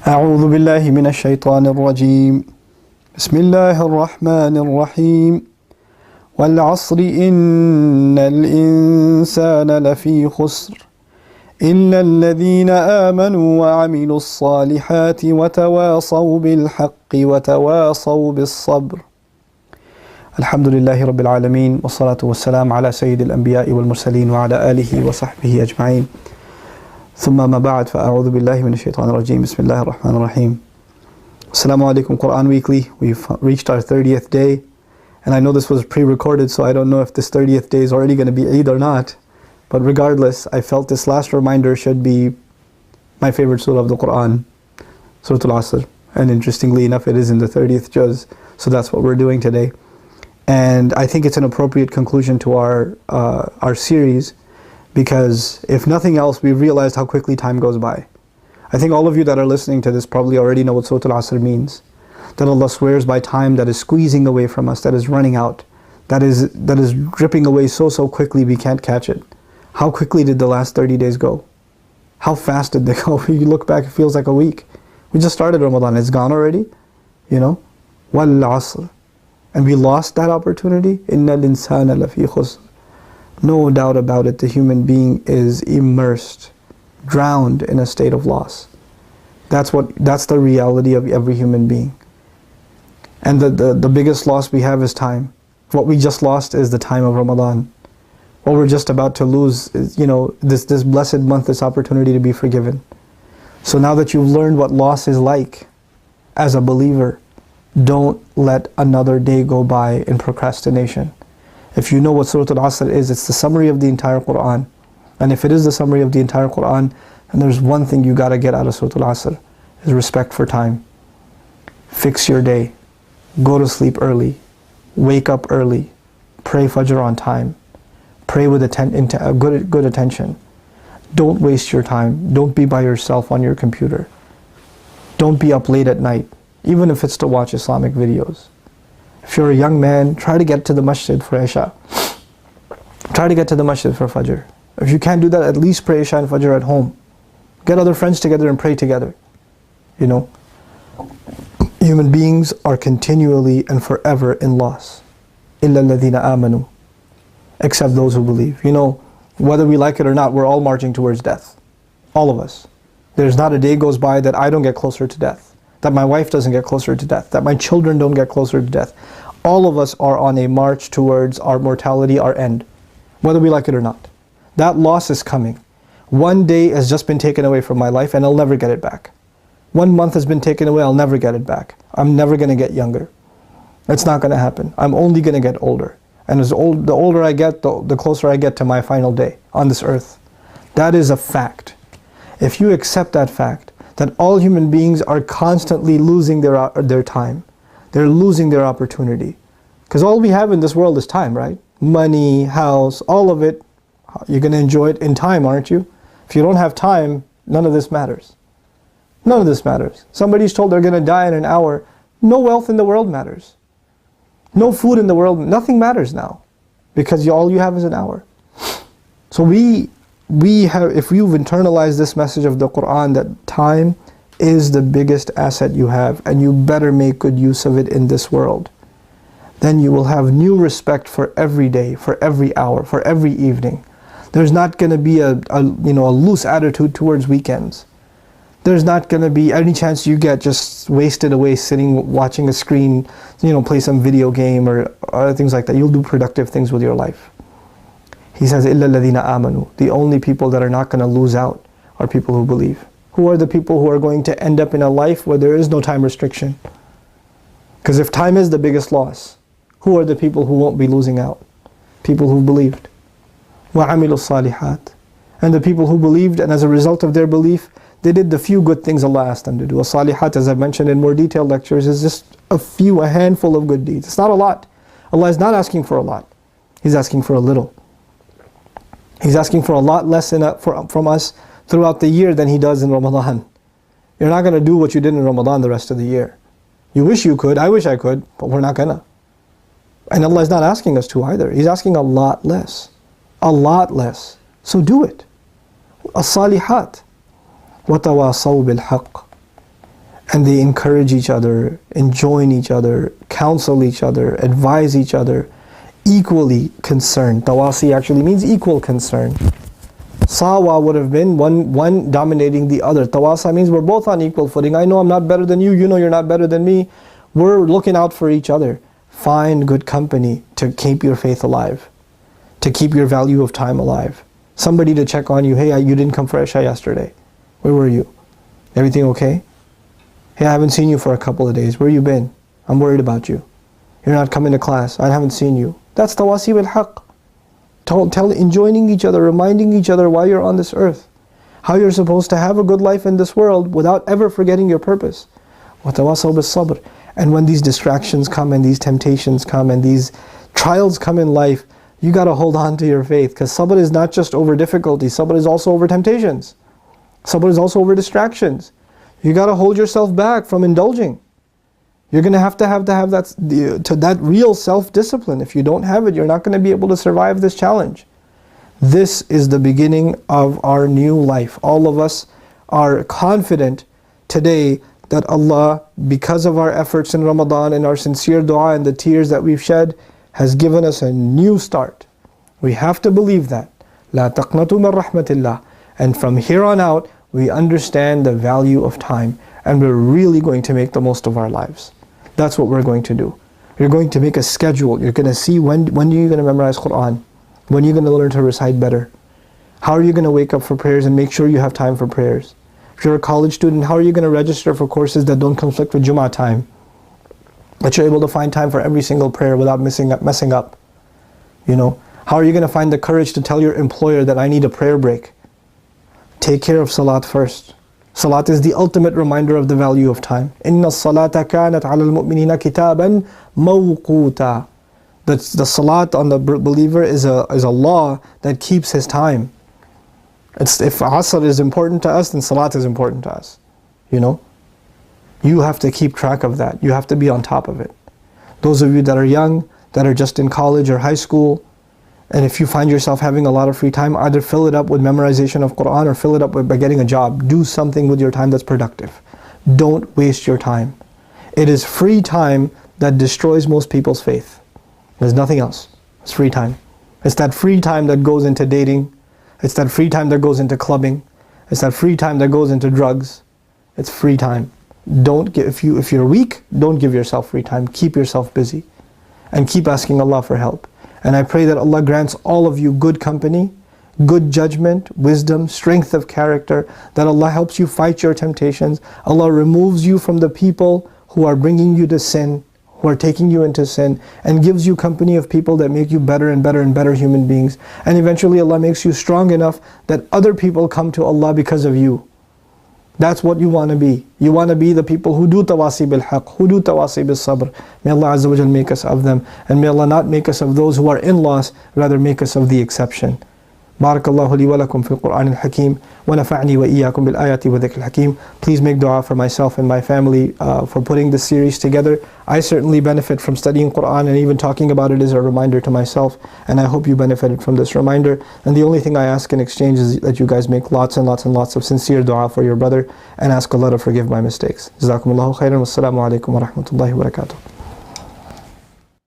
أعوذ بالله من الشيطان الرجيم بسم الله الرحمن الرحيم والعصر إن الإنسان لفي خسر إلا الذين آمنوا وعملوا الصالحات وتواصوا بالحق وتواصوا بالصبر. الحمد لله رب العالمين والصلاة والسلام على سيد الأنبياء والمرسلين وعلى آله وصحبه أجمعين. ثم ما بعد فأعوذ بالله من الشيطان الرجيم بسم الله الرحمن الرحيم. Assalamu alaikum Quran Weekly. We've reached our 30th day, and I know this was pre-recorded, so I don't know if this 30th day is already going to be Eid or not, but regardless, I felt this last reminder should be my favorite surah of the Quran, Surah Al-Asr, and interestingly enough it is in the 30th juz, so that's what we're doing today. And I think it's an appropriate conclusion to our series, because if nothing else, we've realized how quickly time goes by. I think all of you that are listening to this probably already know what Surah Al-Asr means. That Allah swears by time that is squeezing away from us, that is running out, that is dripping away so quickly we can't catch it. How quickly did the last 30 days go? How fast did they go? You look back, it feels like a week. We just started Ramadan, it's gone already, you know? Wal-Asr. And we lost that opportunity. Inna al-insana lafi khusr. No doubt about it, the human being is immersed, drowned in a state of loss. That's the reality of every human being. And the biggest loss we have is time. What we just lost is the time of Ramadan. What we're just about to lose is, you know, this blessed month, this opportunity to be forgiven. So now that you've learned what loss is like as a believer, don't let another day go by in procrastination. If you know what Surah Al-Asr is, it's the summary of the entire Quran. And if it is the summary of the entire Quran, then there's one thing you got to get out of Surah Al-Asr, is respect for time. Fix your day. Go to sleep early. Wake up early. Pray Fajr on time. Pray with good attention. Don't waste your time. Don't be by yourself on your computer. Don't be up late at night, even if it's to watch Islamic videos. If you're a young man, try to get to the masjid for Isha. Try to get to the masjid for Fajr. If you can't do that, at least pray Isha and Fajr at home. Get other friends together and pray together. You know, human beings are continually and forever in loss. إِلَّا الَّذِينَ آمَنُوا. Except those who believe. You know, whether we like it or not, we're all marching towards death. All of us. There's not a day goes by that I don't get closer to death, that my wife doesn't get closer to death, that my children don't get closer to death. All of us are on a march towards our mortality, our end, whether we like it or not. That loss is coming. One day has just been taken away from my life and I'll never get it back. 1 month has been taken away, I'll never get it back. I'm never going to get younger. It's not going to happen. I'm only going to get older. And the older I get, the closer I get to my final day on this earth. That is a fact. If you accept that fact, that all human beings are constantly losing their time. They're losing their opportunity. Because all we have in this world is time, right? Money, house, all of it. You're going to enjoy it in time, aren't you? If you don't have time, none of this matters. None of this matters. Somebody's told they're going to die in an hour. No wealth in the world matters. No food in the world, nothing matters now. Because all you have is an hour. So if you've internalized this message of the Quran, that time is the biggest asset you have, and you better make good use of it in this world, then you will have new respect for every day, for every hour, for every evening. There's not going to be a loose attitude towards weekends. There's not going to be any chance you get just wasted away sitting watching a screen, play some video game or other things like that. You'll do productive things with your life. He says, إِلَّا الَّذِينَ آمَنُوا. The only people that are not going to lose out are people who believe. Who are the people who are going to end up in a life where there is no time restriction? Because if time is the biggest loss, who are the people who won't be losing out? People who believed. وَعَمِلُوا الصَّالِحَاتِ. And the people who believed, and as a result of their belief, they did the few good things Allah asked them to do. As-salihat, as I've mentioned in more detailed lectures, is just a handful of good deeds. It's not a lot. Allah is not asking for a lot. He's asking for a little. He's asking for a lot less from us throughout the year than He does in Ramadan. You're not going to do what you did in Ramadan the rest of the year. You wish you could, I wish I could, but we're not going to. And Allah is not asking us to either. He's asking a lot less. A lot less. So do it. As-salihat. وَتَوَاصَوْا بِالْحَقِّ. and they encourage each other, enjoin each other, counsel each other, advise each other, equally concerned. Tawasi actually means equal concern. Sawa would have been one dominating the other. Tawasa means we're both on equal footing. I know I'm not better than you, you know you're not better than me. We're looking out for each other. Find good company to keep your faith alive, to keep your value of time alive. Somebody to check on you. Hey, you didn't come for Isha yesterday. Where were you? Everything okay? Hey, I haven't seen you for a couple of days. Where you been? I'm worried about you. You're not coming to class. I haven't seen you. That's tawasi bil haqq. Enjoining each other, reminding each other why you're on this earth. How you're supposed to have a good life in this world without ever forgetting your purpose. وَتَوَاصَوْا بِالصَّبْرِ. And when these distractions come and these temptations come and these trials come in life, you got to hold on to your faith. Because sabr is not just over difficulty. Sabr is also over temptations. Sabr is also over distractions. You got to hold yourself back from indulging. You're going to have that real self-discipline. If you don't have it, you're not going to be able to survive this challenge. This is the beginning of our new life. All of us are confident today that Allah, because of our efforts in Ramadan and our sincere dua and the tears that we've shed, has given us a new start. We have to believe that. لا تقنطوا من رحمة الله. And from here on out, we understand the value of time, and we're really going to make the most of our lives. That's what we're going to do. You're going to make a schedule. You're going to see when are you going to memorize Quran? When are you going to learn to recite better? How are you going to wake up for prayers and make sure you have time for prayers? If you're a college student, how are you going to register for courses that don't conflict with Jummah time? That you're able to find time for every single prayer without messing up. You know, how are you going to find the courage to tell your employer that I need a prayer break? Take care of salat first. Salat is the ultimate reminder of the value of time. Inna salata kanat ala al-mu'minina kitaban mawquta. The salat on the believer is a law that keeps his time. If asr is important to us, then salat is important to us. You know? You have to keep track of that. You have to be on top of it. Those of you that are young, that are just in college or high school, and if you find yourself having a lot of free time, either fill it up with memorization of Quran or fill it up by getting a job. Do something with your time that's productive. Don't waste your time. It is free time that destroys most people's faith. There's nothing else. It's free time. It's that free time that goes into dating. It's that free time that goes into clubbing. It's that free time that goes into drugs. It's free time. If you're weak, don't give yourself free time. Keep yourself busy. And keep asking Allah for help. And I pray that Allah grants all of you good company, good judgment, wisdom, strength of character, that Allah helps you fight your temptations. Allah removes you from the people who are bringing you to sin, who are taking you into sin, and gives you company of people that make you better and better and better human beings. And eventually Allah makes you strong enough that other people come to Allah because of you. That's what you want to be. You want to be the people who do tawasi bil haqq, who do tawasi bil sabr. May Allah Azza wa Jal make us of them, and may Allah not make us of those who are in loss, rather make us of the exception. Barakallahu li wa lakum fil Qur'an al-Hakim, wa nafa'ni wa iyyakum bil ayati wa dhikr al-Hakim. Please make dua for myself and my family for putting this series together. I certainly benefit from studying Qur'an, and even talking about it is a reminder to myself, and I hope you benefited from this reminder. And the only thing I ask in exchange is that you guys make lots and lots and lots of sincere dua for your brother, and ask Allah to forgive my mistakes. Jazakumullahu khairan. Wassalamu alaikum wa rahmatullahi wa barakatuh.